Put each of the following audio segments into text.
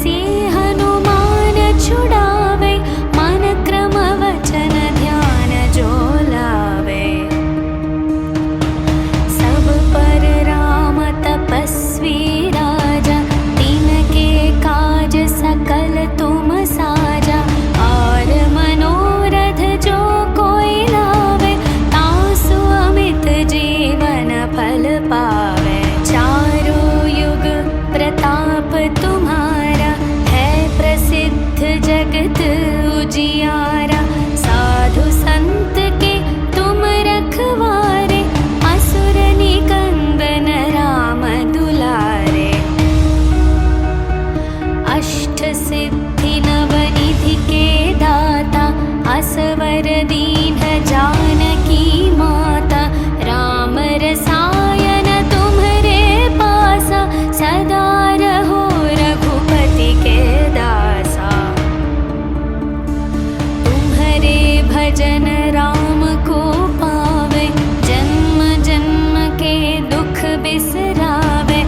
से हनुमान छुड़ावे, मन क्रम वचन ध्यान जो लावे। सब पर राम तपस्वी राजा, तिनके काज सकल तुम साजा। और मनोरथ जो कोई लावे, तासु अमित जीवन फल पावे। चारों युग प्रताप तुम्हारा, है प्रसिद्ध जगत उजियारा। साधु संत के तुम रखवारे, असुर निकंदन राम दुलारे। अष्ट सिद्धि नवनिधि के दाता, असवर दीन जानकी माता। राम रसायन तुम्हरे पासा, सदा रहो रघुपति के दासा। तुम्हरे भजन राम को पावे, जन्म जन्म के दुख बिसरावे।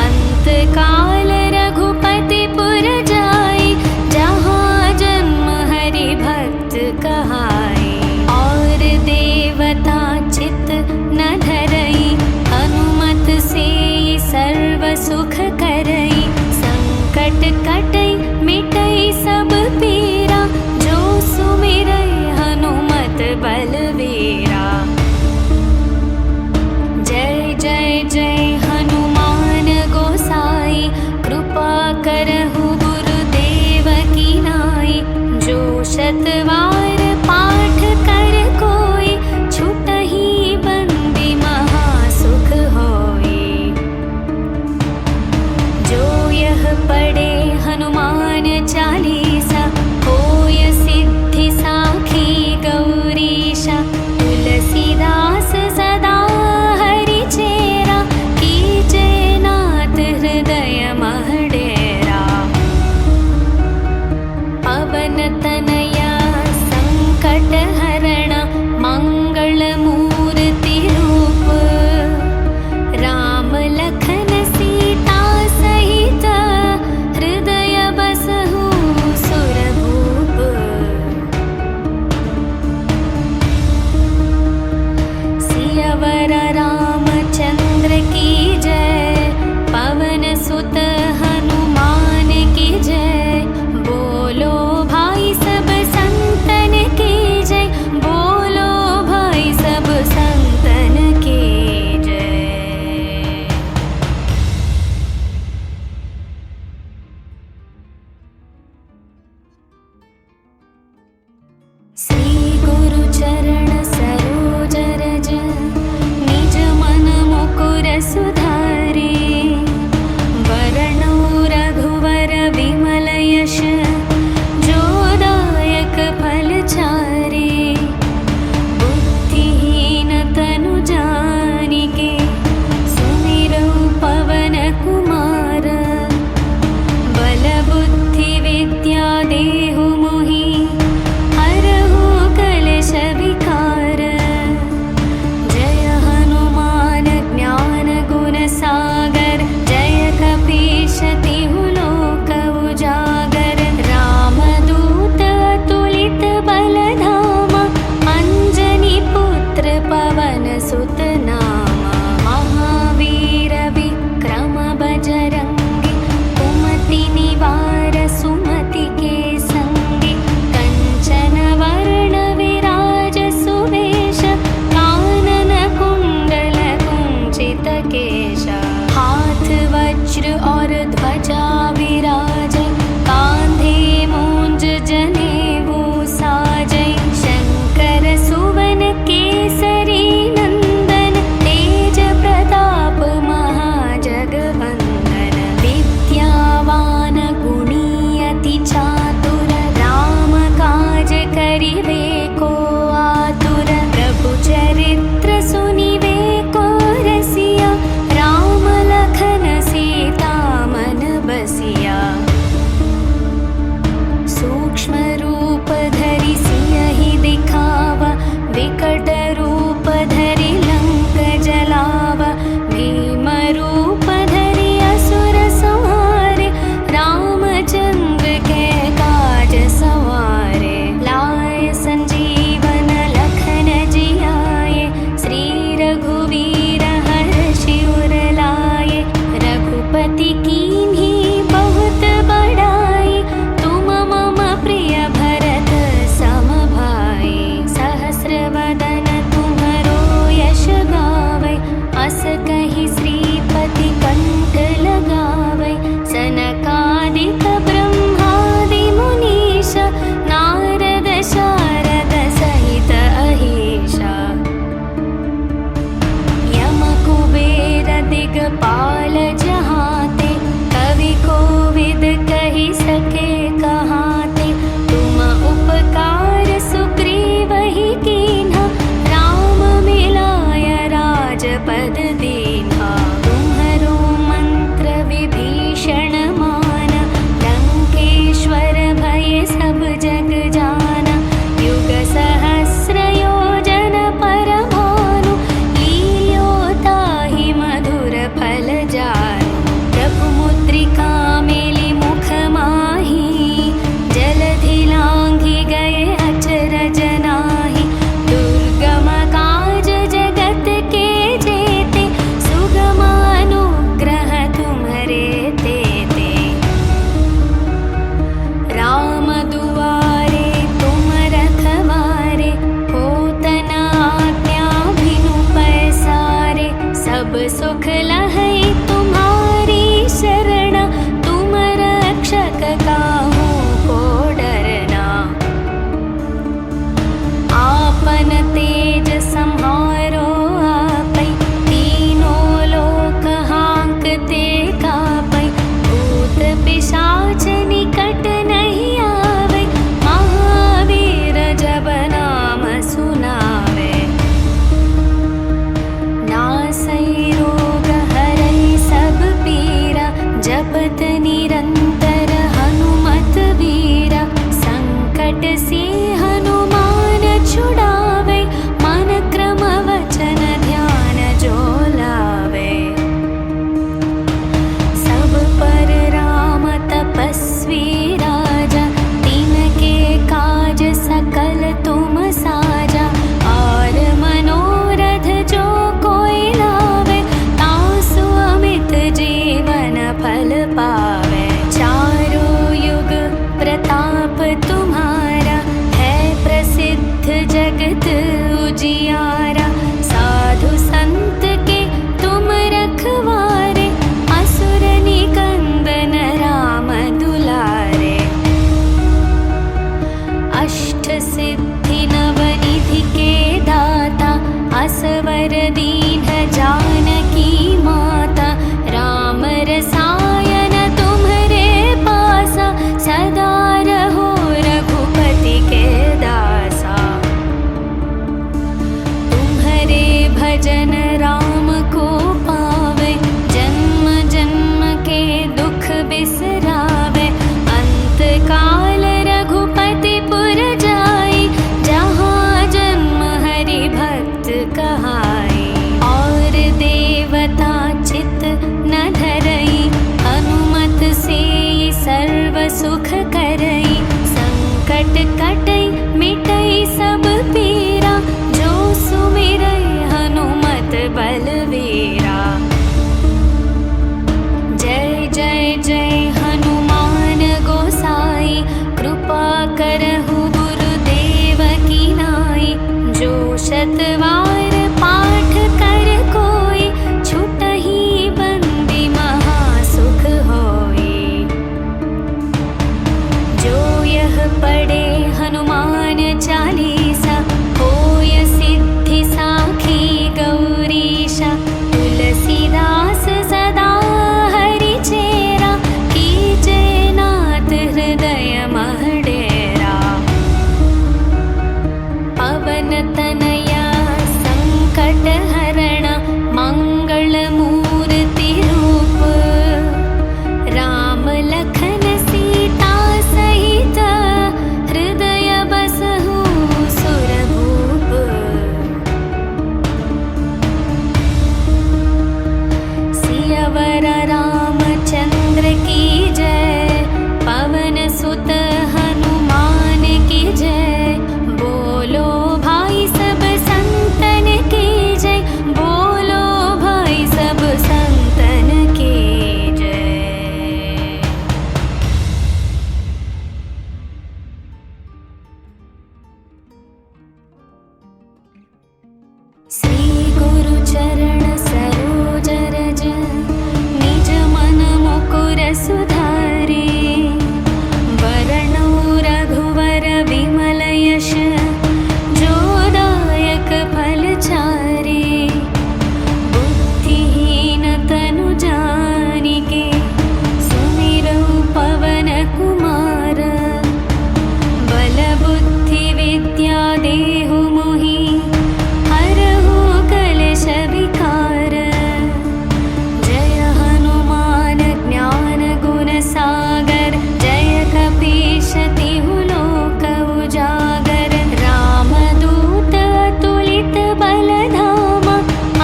अंत काल रघुपति पुर जाई, जहाँ जन्म हरि भक्त कहाई। और देवता चित न धरई, हनुमत से सर्व सुख करई। संकट कटई मिटई सब पीरा, जो सुमिरई हनुमत बलवीरा। जय जय जय हनुमान गोसाई, कृपा करहु गुरुदेव की नाई। जो शतवार पाठ कर कोई, छुटहि बंदी महासुख होई। जो यह पढ़े हनुमान चालीसा, होय सिद्धि साखी गौरीशा। तुलसीदास सदा हरि चेरा, कीजे नाथ हृदय मह डेरा। पवन तनया संकट हरण, मंगल मूर्ति रूप। राम लखन सीता सहित, हृदय बसहु सुरभूप। सियावर रामचंद्र की जय, पवन सुत हनुमान की जय। बोलो भाई सब संतन की जय, बोलो भाई सब संतन की जय। श्री गुरु चरण सरोज रज, निज मन मुकुर सुधारे। वरणो रघुवर विमल यश, जो दायक फल चारे। बुद्धिहीन तनु जानिके, सुमिरौ पवन कुमार। बल बुद्धि विद्या देहु मोहि, हरहु कलेश विकार। जय हनुमान ज्ञान गुण सागर, जय कपीश तिहु लोक उजागर। रामदूत अतुलित बल धामा, अंजनी पुत्र पवन सुत नामा। महावीर विक्रम बजरंगी, कुमति निवार सुमति के संगी। कंचन वर्ण विराज सुवेश, कानन कुंडल कुंचित केश। हाथ वज्र और ध्वजा विराज, कांधे मूंज जनेऊ साजै। शंकर सुवन केसरी नंदन, तेज प्रताप महाजगवंदन। विद्यावान गुणी अति चातुर, राम काज करिवे को आतुर। प्रभु चरित्र सुनिवे को रसिया, राम लखन सीता मन बसिया। सूक्ष्म रूप धरि सियहि दिखावा, विकट रूप धरि लंक जलावा। भीम रूप धरि असुर संहारे, रामचंद्र शतवार पाठ कर कोई, छुटहि बंदी महासुख होई। जो यह पढ़े हनुमान चालीसा, होय सिद्धि साखी गौरीशा। तुलसीदास सदा हरि चेरा, कीजे नाथ हृदय मह डेरा। पवन तनया संकट हरण, मंगल मूर्ति रूप। राम लखन सीता सहित, हृदय बसहु सुरभूप। सियावर रामचंद्र की जय, पवन सुत हनुमान की जय। बोलो भाई सब संतन की जय, बोलो भाई सब संतन की जय। श्री गुरु चरण सरोज रज, निज मन मुकुर सुधारे। वरणौ रघुवर विमल यश, जो दायक फल चारे। बुद्धिहीन तनु जानिके, सुमिरौ पवन कुमार। बल बुद्धि विद्या देहु मोहि, हरहु कलेश विकार। जय हनुमान ज्ञान गुण सागर, जय कपीश तिहु लोक उजागर। रामदूत अतुलित बल धामा,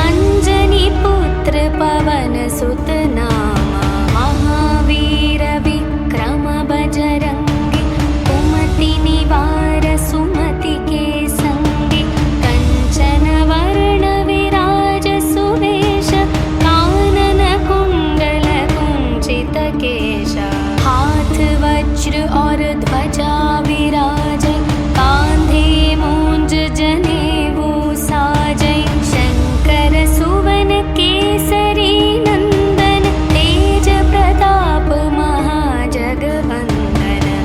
अंजनी पुत्र पवन सुत नामा। महावीर विक्रम बजरंगी, कुमति निवार सुमति के संगी। कंचन वर्ण विराज सुवेश, कानन कुंडल कुंचित केश। हाथ वज्र और ध्वजा विराजै, कांधे मूंज जनेऊ साजै। शंकर सुवन केसरी नंदन, तेज प्रताप महाजगवंदन।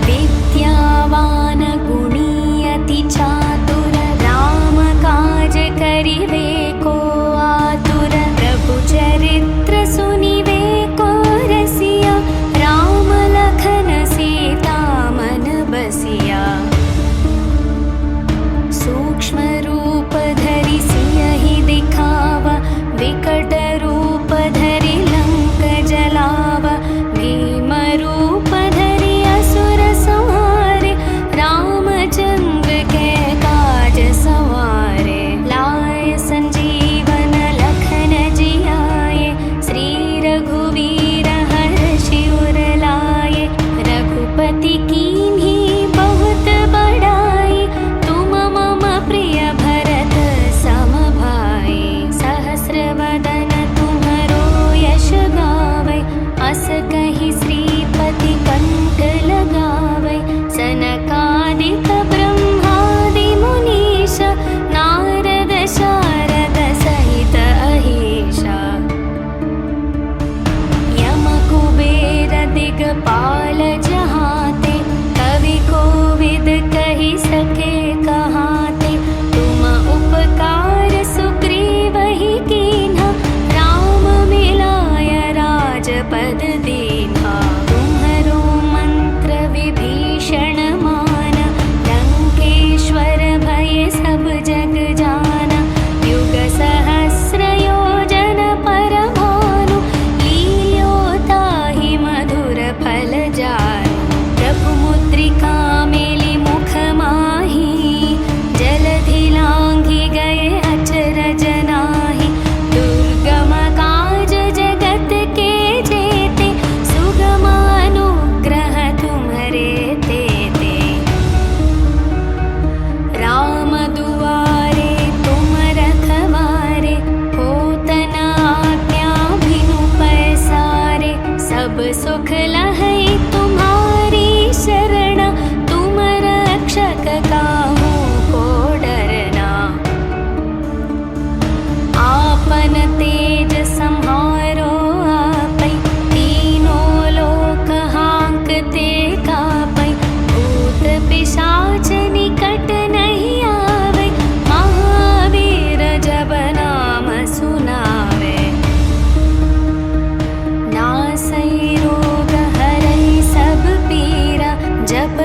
विद्यावान गुणी अति चातुर, राम काज करिवे को आतुर। प्रभु चरित्र सुनिवे को रसिया, राम लखन सीता मन बसिया।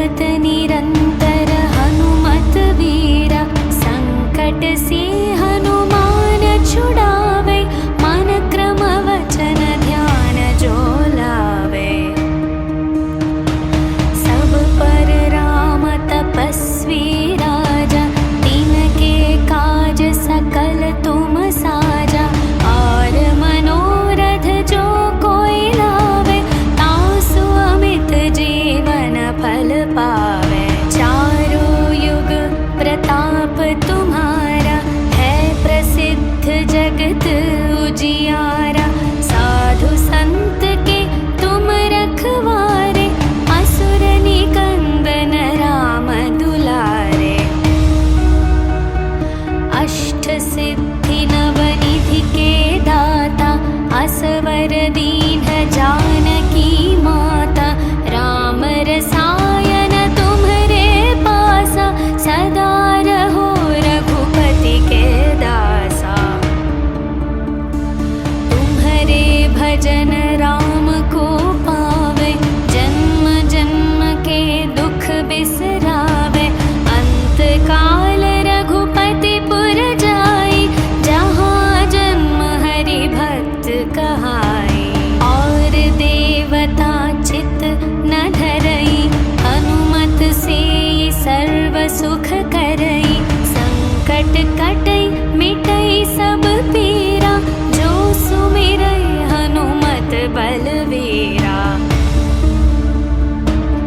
चलत निरंतर हनुमत वीरा। संकट से हनुमान छुड़ावे, मन क्रम वचन ध्यान जो लावे। सब पर राम तपस्वी राजा, तिनके काज सकल तुम साजा। और मनोरथ जो कोई लावे, तासु अमित जीवन फल पावे। चारों युग प्रताप तुम्हारा, है प्रसिद्ध जगत उजियारा। साधु संत के तुम रखवारे, असुर निकंदन राम दुलारे। अष्ट सिद्धि नवनिधि के दाता, असवर दीन जानकी माता। राम रसायन तुम्हरे पासा, सदा रहो रघुपति के दासा। तुम्हरे भजन राम को पावे, जन्म जन्म के दुख बिसरावे। अंत काल रघुपति पुर जाई, जहाँ जन्म हरि भक्त कहाई। और देवता चित न धरई, हनुमत से सर्व सुख करई। संकट कटई मिटई सब पीरा, जो सुमिरई हनुमत बलवीरा।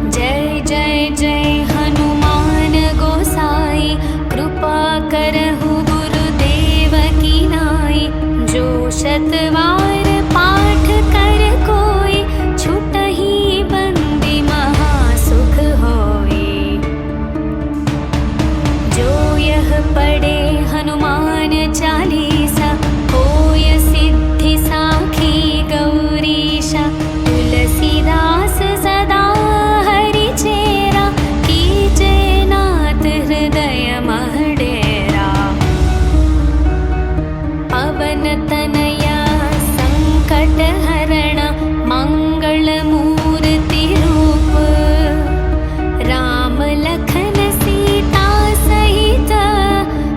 जय जय जय हनुमान गोसाई, कृपा करहु गुरुदेव की नाई। जो शतवार पाठ कर कोई, छुटहि बंदी महासुख होई। जो यह पढ़े हनुमान चालीसा, होय सिद्धि साखी गौरीशा। तुलसीदास सदा हरि चेरा, कीजे नाथ हृदय मह डेरा। पवन तनया संकट हरण, मंगल मूर्ति रूप। राम लखन सीता सहित,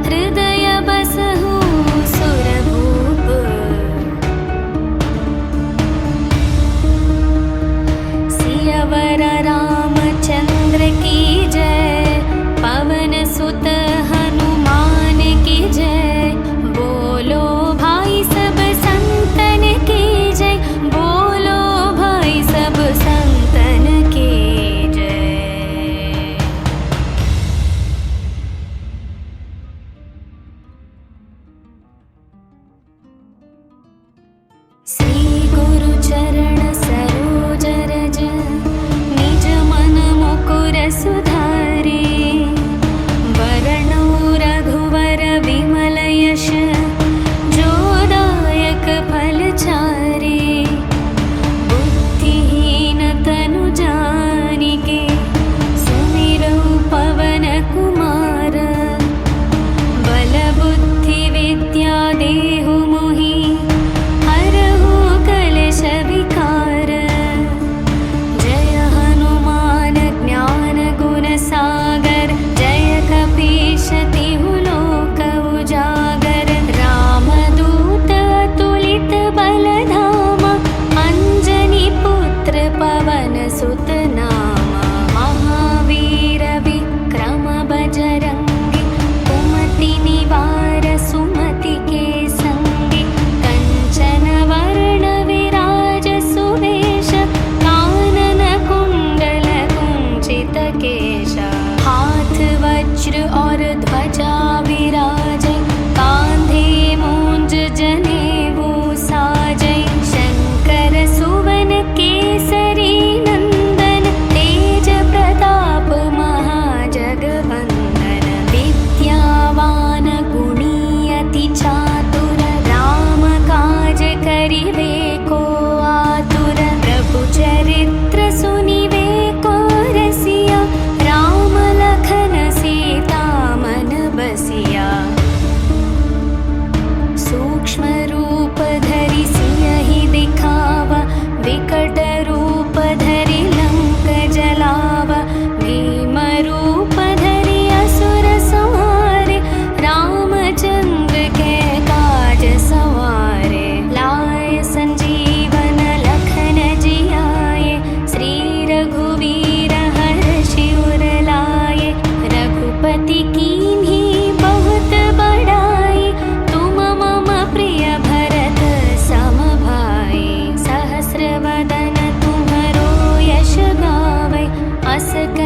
हृदय बसहु सुरभूप। सियावर रामचंद्र की जय, पवन सुत हनुमान की जय। बोलो भाई सब संतन की जय, बोलो भाई सब संतन की जय। श्री गुरु चरण सरोज रज, निज मन मुकुर सुधारे। वरणौ रघुवर विमल यश, जो दायक फल चारे। बुद्धिहीन तनु जानिके, सुमिरौ पवन कुमार। बल बुद्धि विद्या देहु मोहि, हरहु कलेश विकार। जय हनुमान ज्ञान गुण सागर, जय कपीश तिहु लोक उजागर। रामदूत अतुलित बल धामा, अंजनी पुत्र पवन सुत नामा। महावीर विक्रम बजरंगी, कुमति निवार सुमति के संगी। कंचन वर्ण विराज सुवेश, कानन कुंडल कुंचित केश। हाथ वज्र और ध्वजा विराजै, कांधे मूंज जनेऊ साजै। शंकर सुवन केसरी नंदन, तेज प्रताप महाजगवंदन। विद्यावान गुणी अति चातुर, राम काज करिवे को आतुर। प्रभु चरित्र सुनिवे को रसिया, राम लखन सीता मन बसिया।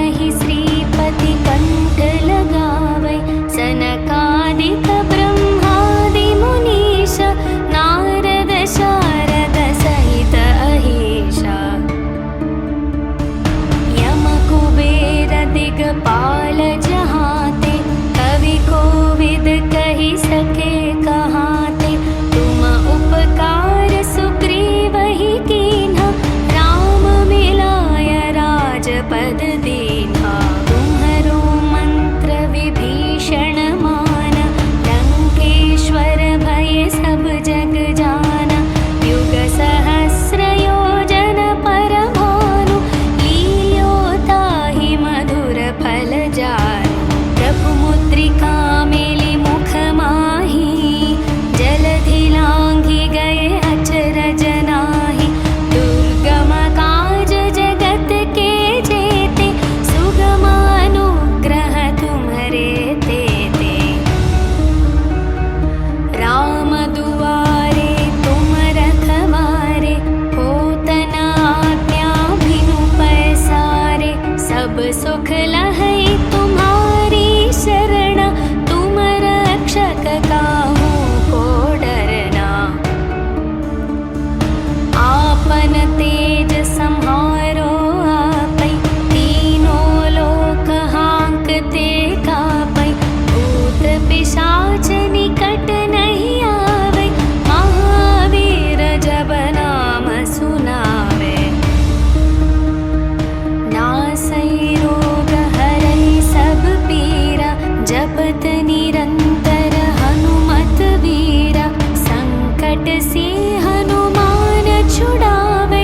कहि श्रीपति कंठ लगावै सनकादिक ब्रह्मादि मुनीश नारद शारद सहित अहीशा यम कुबेर दिगपाल जहाते कवि कोविद कहि सके कहाते तुम उपकार सुग्रीवहि कीन्हा राम मिलाय राजपद दीन्हा तुम्हरो मंत्र विभीषण माना लंकेश्वर भय सब जग जाना युग सहस्र योजन पर भानु लील्यो ताहि मधुर फल जानु प्रभु मुद्रिका मेलि मुख माहि जलधि लांघि गए अचरज नाहि दुर्गम काज जगत के जेते सुगम अनुग्रह तुम्हरे तेते राम दुआरे तुम रखवारे होत न आज्ञा बिनु पैसारे सब सुख लहै तुम्हारी शरण तुम रक्षक काहू को डरना आपन तेज सम्हारो आपै तीनों लोक हांकते कापै भूत पिशाच निकट नहीं आवे महावीर जब नाम सुनावे नासै रोग हरै सब पीरा जपत निरंतर हनुमत वीरा संकट से हनुमान छुड़ावे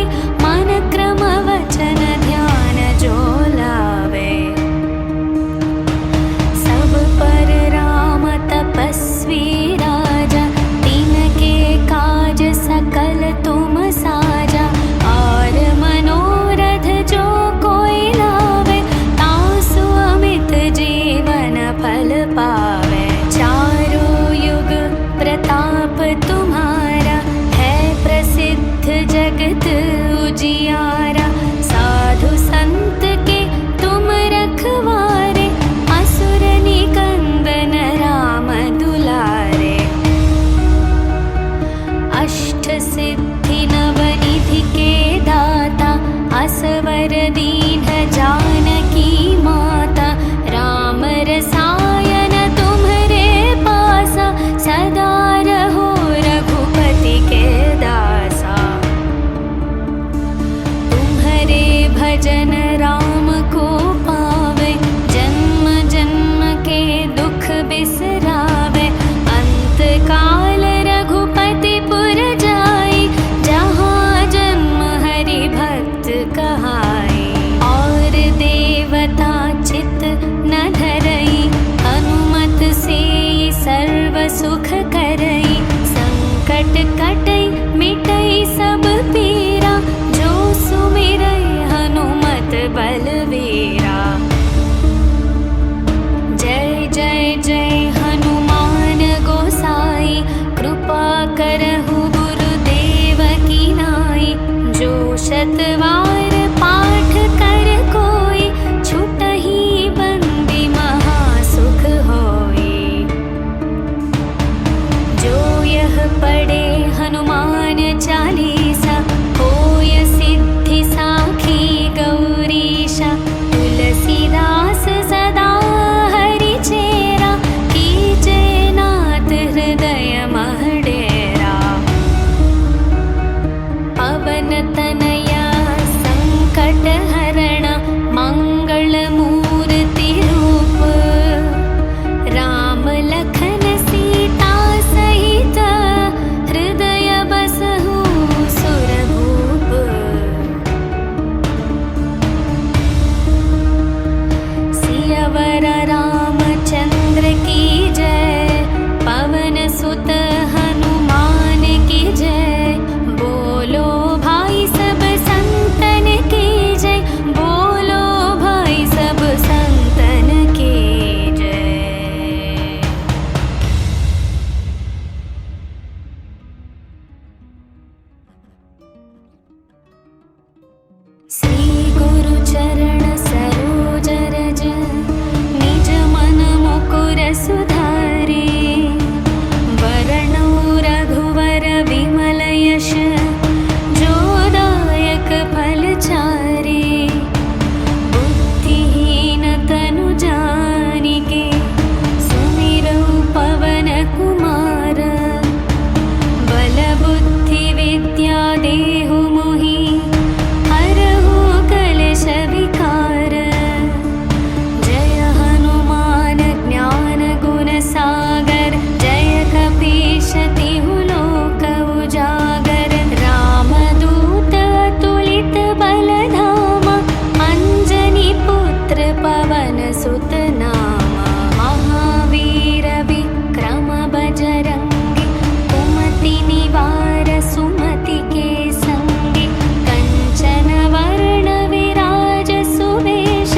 सुत नामा। महावीर विक्रम बजरंगी कुमति निवार सुमति के संगी। कंचन वर्ण विराज सुवेश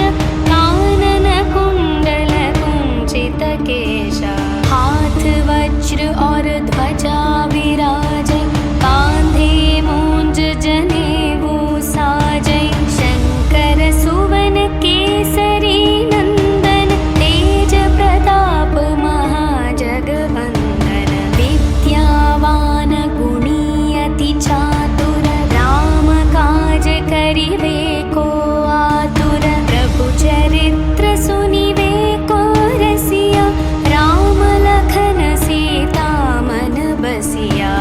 कानन कुंडल कुंचित केश। हाथ वज्र और ध्वजा विराजे कांधे मूंज जनेऊ साजे। शंकर सुवन केसरी नंदन तेज प्रताप महाजगवंदन। विद्यावान गुणी अति चातुर राम काज करिवे को आतुर। प्रभु चरित्र सुनिवे को रसिया राम लखन सीता मन बसिया।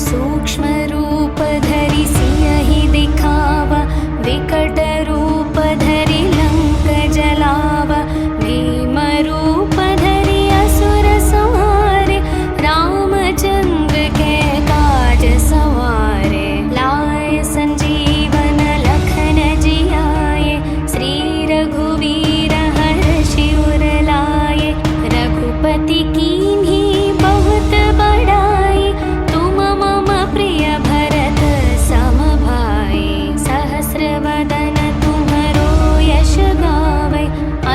सूक्ष्म रूप धरि सियहि दिखावा विकट रूप धरि लंक जलावा। भीम रूप धरि असुर संहारे रामचंद्र के काज सवारे। लाए संजीवन लखन जियाए श्री रघुवीर हर्षि उर लाए। रघुपति कीन्ही बहुत बड़ाई तुम मम प्रिय भरत सम भाई। सहस्र वदन तुम्हरो यश गावै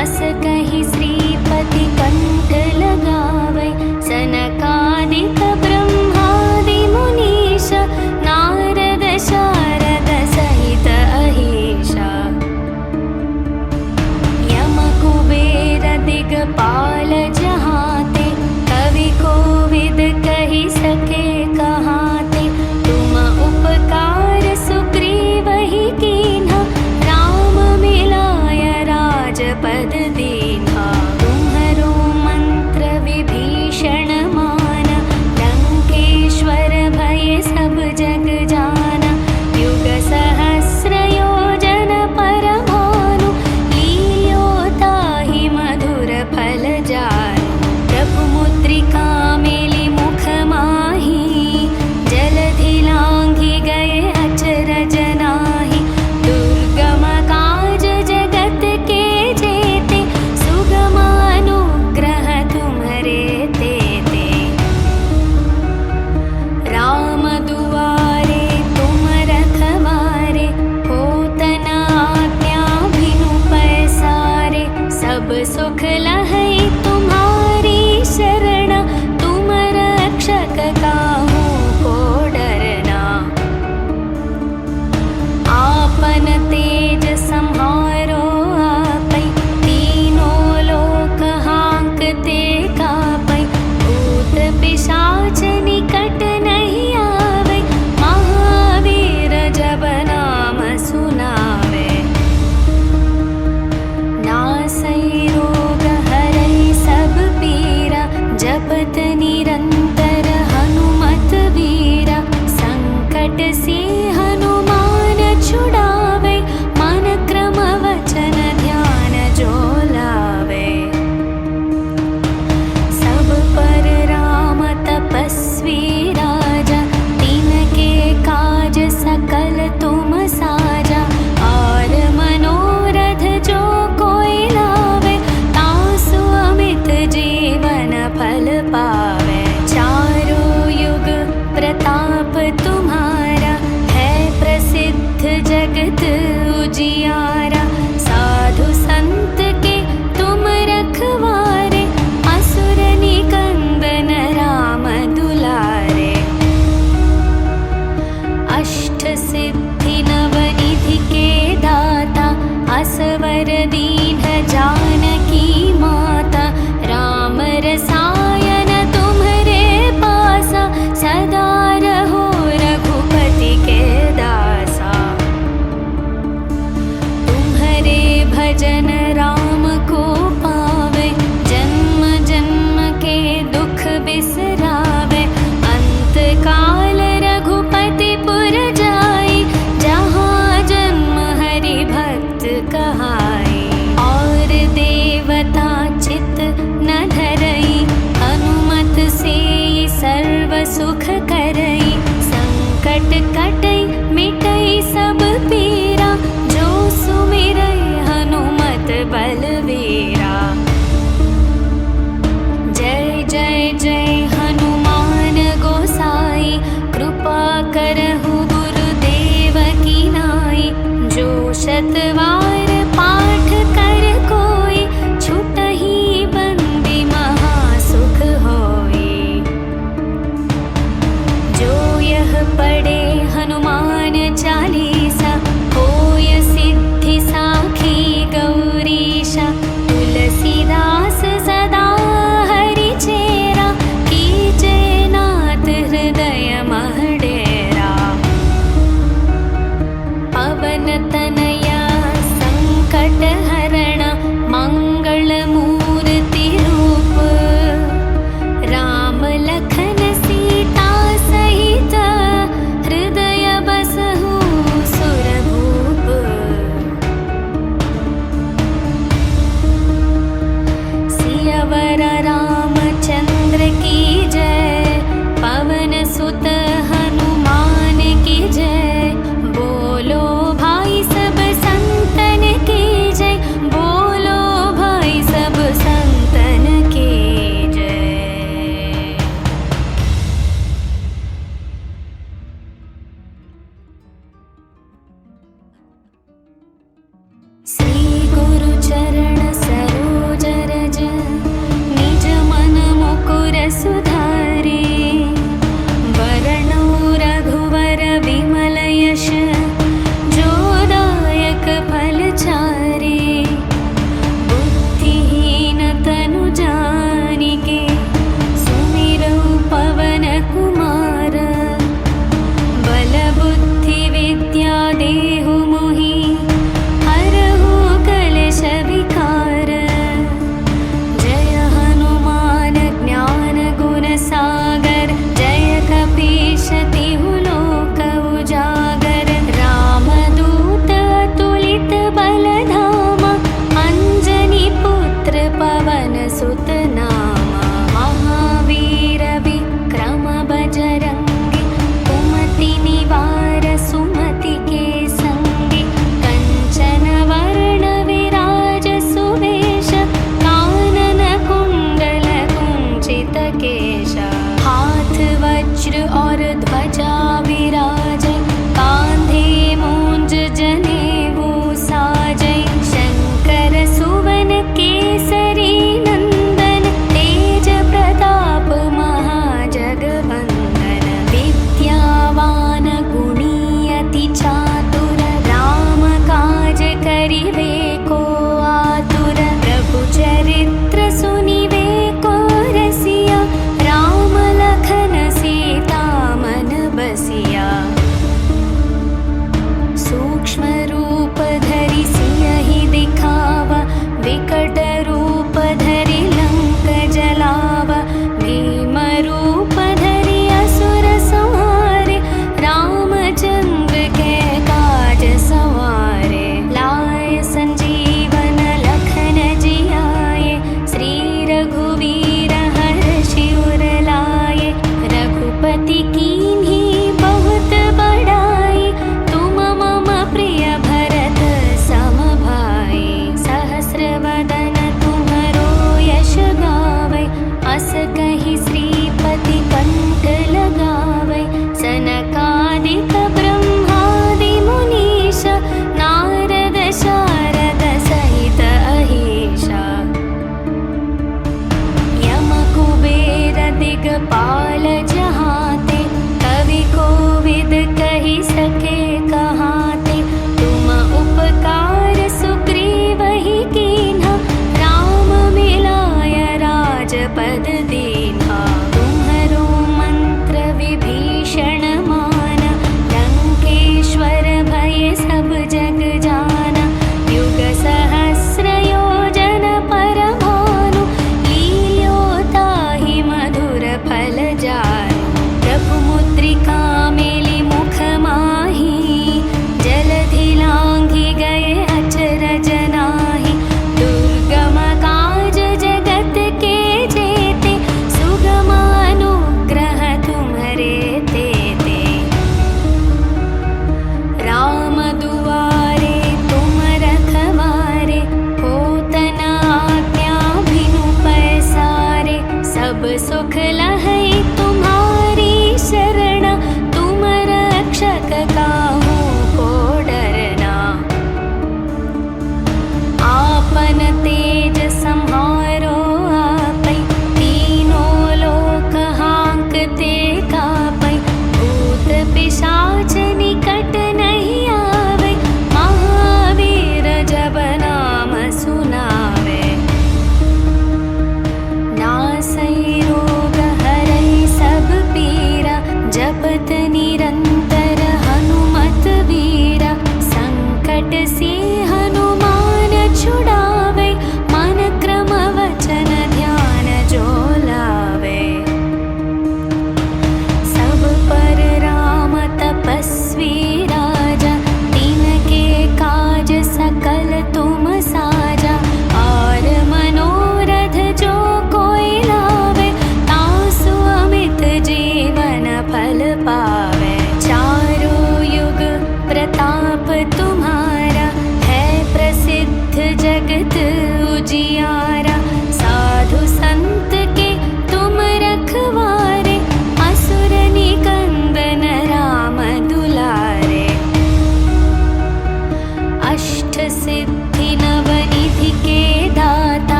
अस कहि श्रीपति कंठ लगावै। सनकादिक ब्रह्मादि मुनीश नारद शारद सहित अहीशा। यम कुबेर दिगपाल जहाते कवि कोविद कहि सके कहाते। तुम उपकार सुग्रीवहि कीन्हा राम मिलाय राजपद दीन्हा। तुम्हरो मंत्र विभीषण माना लंकेश्वर भय सब जग जाना। युग सहस्र योजन पर भानु लील्यो ताहि मधुर फल जानु। प्रभु मुद्रिका मेलि मुख माहि जलधि लांघि गए अचरज नाही। दुर्गम काज जगत के जेते सुगम अनुग्रह तुम्हरे तेते। राम दुआरे तुम रखवारे होत न आज्ञा बिनु पैसारे। सब सुख लहै तुम्हारी शरण तुम रक्षक काहू को डरना। आपन तेज सम्हारो आपै तीनों लोक हांकते कापै। भूत पिशाच निकट नहीं आवे महावीर जब नाम सुनावे। नासै रोग हरै सब पीरा जपत निरंतर हनुमत वीरा। संकट से हनुमान छुड़ावे मन क्रम वचन ध्यान जो लावे। सब पर राम तपस्वी राजा तिनके काज सकल तुम साजा। और मनोरथ जो कोई लावे तासु अमित जीवन फल पावे। चारों युग प्रताप तुम्हारा है प्रसिद्ध जगत उजियारा। साधु संत के तुम रखवारे असुर निकंदन राम दुलारे। अष्ट सिद्धि नवनिधि के दाता असवर दीन जानकी माता। राम रसायन तुम्हरे पासा सदा रहो रघुपति के दासा। तुम्हरे भजन राम को पावे जन्म जन्म के दुख बिसरावे। अंत काल रघुपति पुर जाई जहाँ जन्म हरि भक्त कहाई। और देवता चित न धरई हनुमत से सर्व सुख करई। संकट कटई मिटई सब पीरा जो सुमिरई हनुमत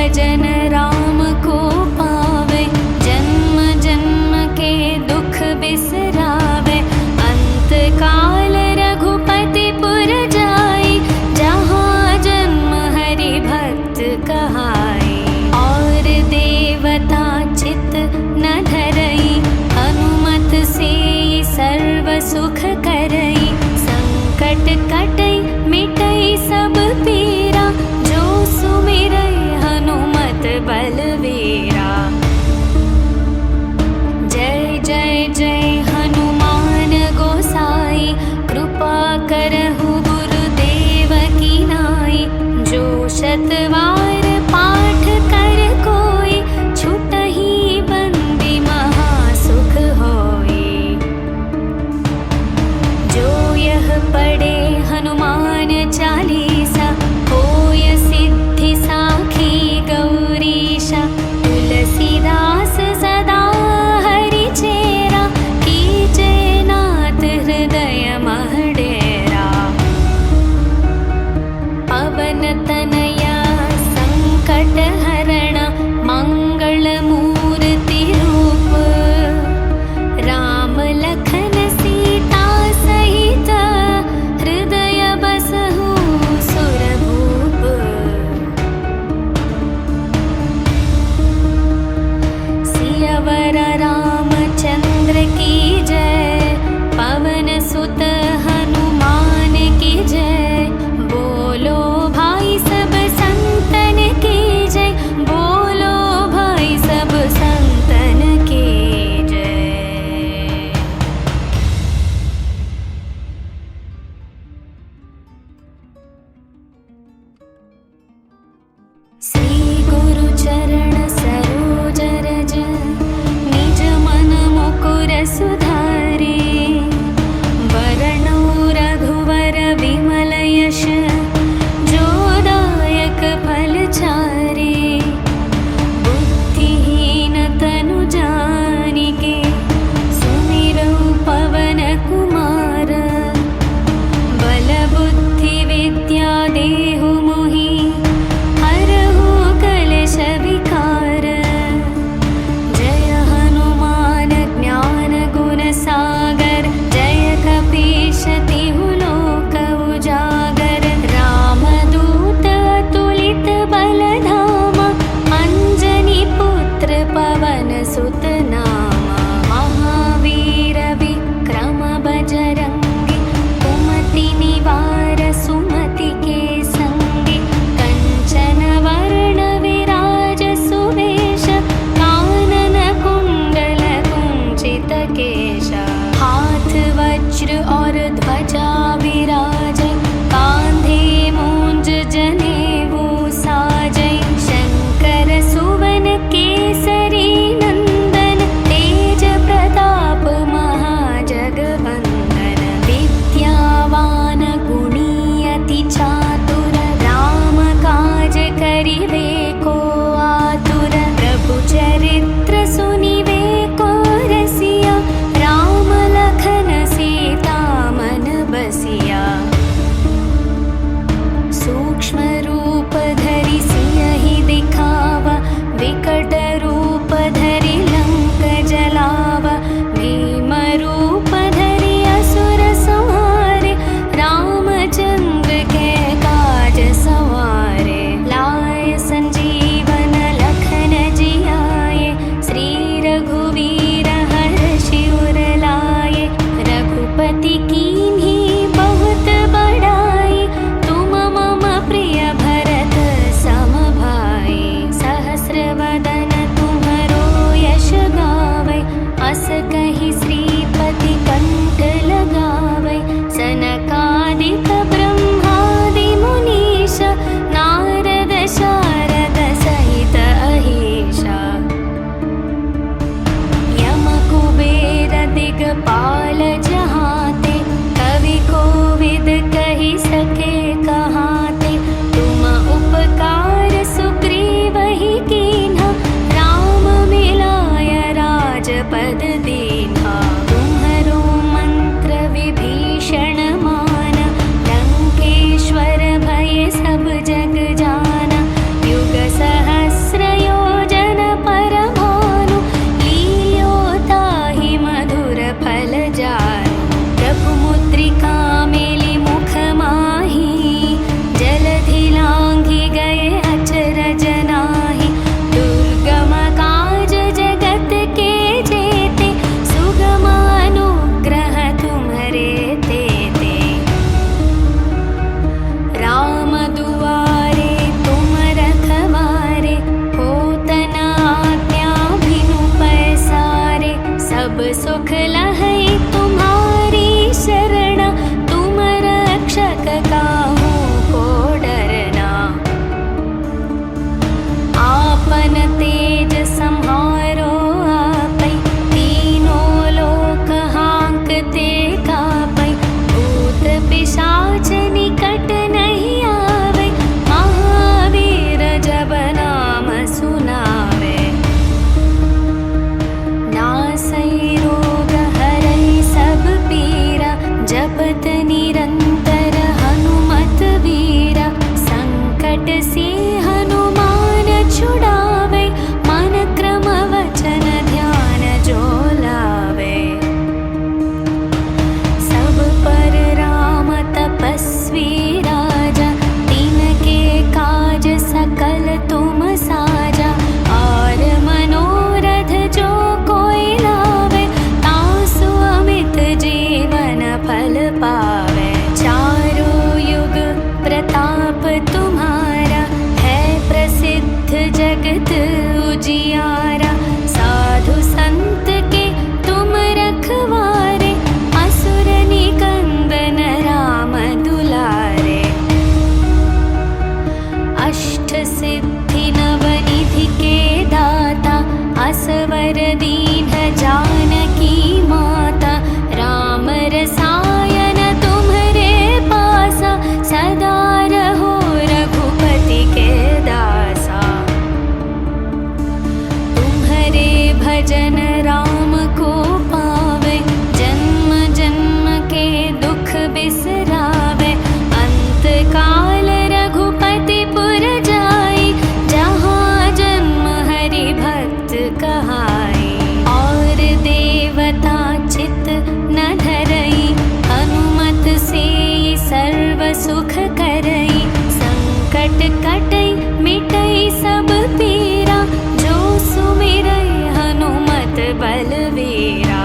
भजन राम को पावे, जन्म जन्म के दुख बिसरावे। अंत काल रघुपति पुर जाई, जहाँ जन्म हरि भक्त कहाई। और देवता चित न धरई, हनुमत से सर्व सुख करई। संकट कटई मिटई सब पीरा, जो सुमिरई हनुमत बलवीरा। जय जय जय हनुमान गोसाई, कृपा करहु गुरुदेव की नाई। जो शतवार पाठ कर कोई, छुटहि बंदी महासुख होई। जो यह पढ़े हनुमान चालीसा, होय सिद्धि साखी गौरीशा। तुलसीदास सदा हरि चेरा, कीजे नाथ हृदय मह डेरा। पवन तनया संकट हरण, मंगल मूर्ति रूप। राम लखन सीता सहित, हृदय बसहु सुरभूप। सियावर रामचंद्र की जय, पवन सुत हनुमान की जय। बोलो भाई सब संतन की जय, बोलो भाई सब संतन की जय। श्री गुरु चरण सरोज रज, निज मन मुकुर सुधारे। वरणौ रघुवर विमल यश, जो दायक फल चारे। बुद्धिहीन तनु जानिके, सुमिरौ पवन कुमार। बल बुद्धि विद्या देहु मोहि, हरहु से हनुमान छुड़ावे, मन क्रम वचन ध्यान जो लावे। सब पर राम तपस्वी राजा, तिनके काज सकल तुम साजा। और मनोरथ जो कोई लावे, तासु अमित जीवन फल पावे। चारों युग प्रताप तुम्हारा, है प्रसिद्ध जगत उजियारा। साधु संत के तुम रखवारे, असुर निकंदन राम दुलारे। अष्ट सिद्धि नवनिधि के दाता, असवर दीन जानकी माता। राम रसायन तुम्हरे पासा, सदा रहो रघुपति के दासा। तुम्हरे भजन राम को पावे, जन्म जन्म के दुख बिसरावे। अंत काल रघुपति पुर जाई, जहाँ जन्म हरि भक्त कहाई। और देवता चित न धरई, हनुमत से सर्व सुख करई। संकट कटई मिटई सब पीरा, जो सुमिरई हनुमत बलवीरा।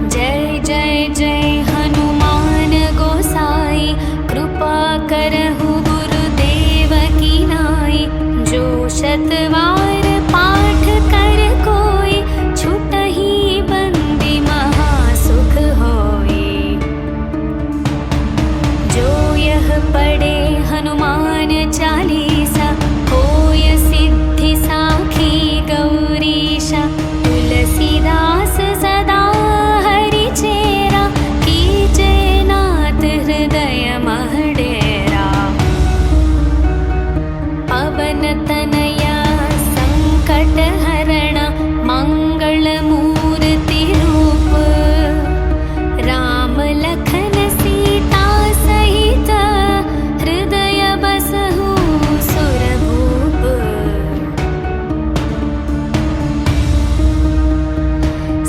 जय जय जय हनुमान गोसाई, कृपा करहु गुरुदेव की नाई। जो शतवार पाठ कर कोई, छुटहि बंदी महासुख होई। जो यह पढ़े हनुमान चालीसा, होय सिद्धि साखी गौरीशा। तुलसीदास सदा हरि चेरा, कीजे नाथ हृदय मह डेरा। पवन तनया संकट हरण, मंगल मूर्ति रूप। राम लखन सीता सहित, हृदय बसहु सुरभूप।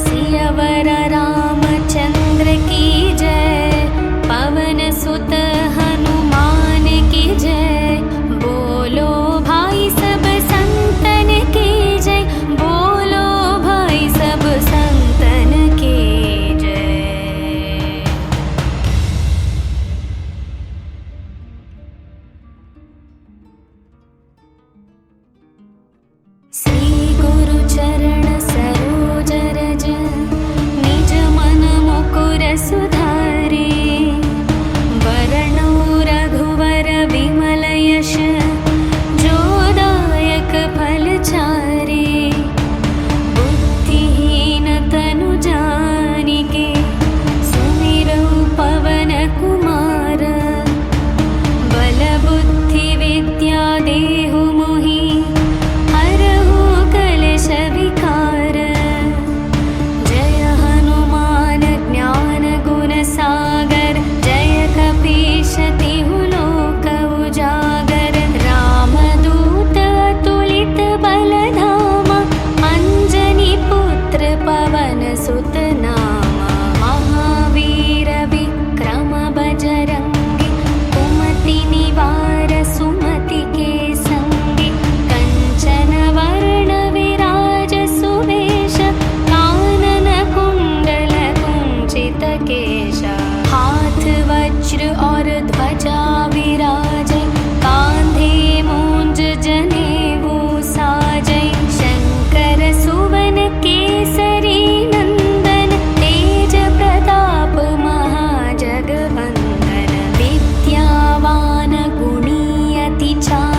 सियावर रामचंद्र की जय, पवन सुत हनुमान की जय। बोलो भाई सब संतन की जय, बोलो भाई सब संतन की जय। श्री गुरु चरण सरोज रज, निज मन मुकुर सुधारे। वरणौ रघुवर विमल यश, जो दायक फल चारे। बुद्धिहीन तनु जानिके, सुमिरौ पवन कुमार। बल बुद्धि विद्या देहु मोहि, हरहु कलेश विकार। जय हनुमान ज्ञान गुण सागर, जय कपीश तिहु लोक उजागर। रामदूत अतुलित बल धामा, अंजनी पुत्र पवन सुत नामा। महावीर विक्रम बजरंगी, कुमति निवार सुमति के संगी। कंचन वर्ण विराज सुवेश, कानन कुंडल कुंचित केश। हाथ वज्र और ध्वजा विराजै, कांधे मूंज जनेऊ साजै। शंकर सुवन केसरी नंदन, तेज प्रताप महाजगवंदन। विद्यावान गुणी अति चार,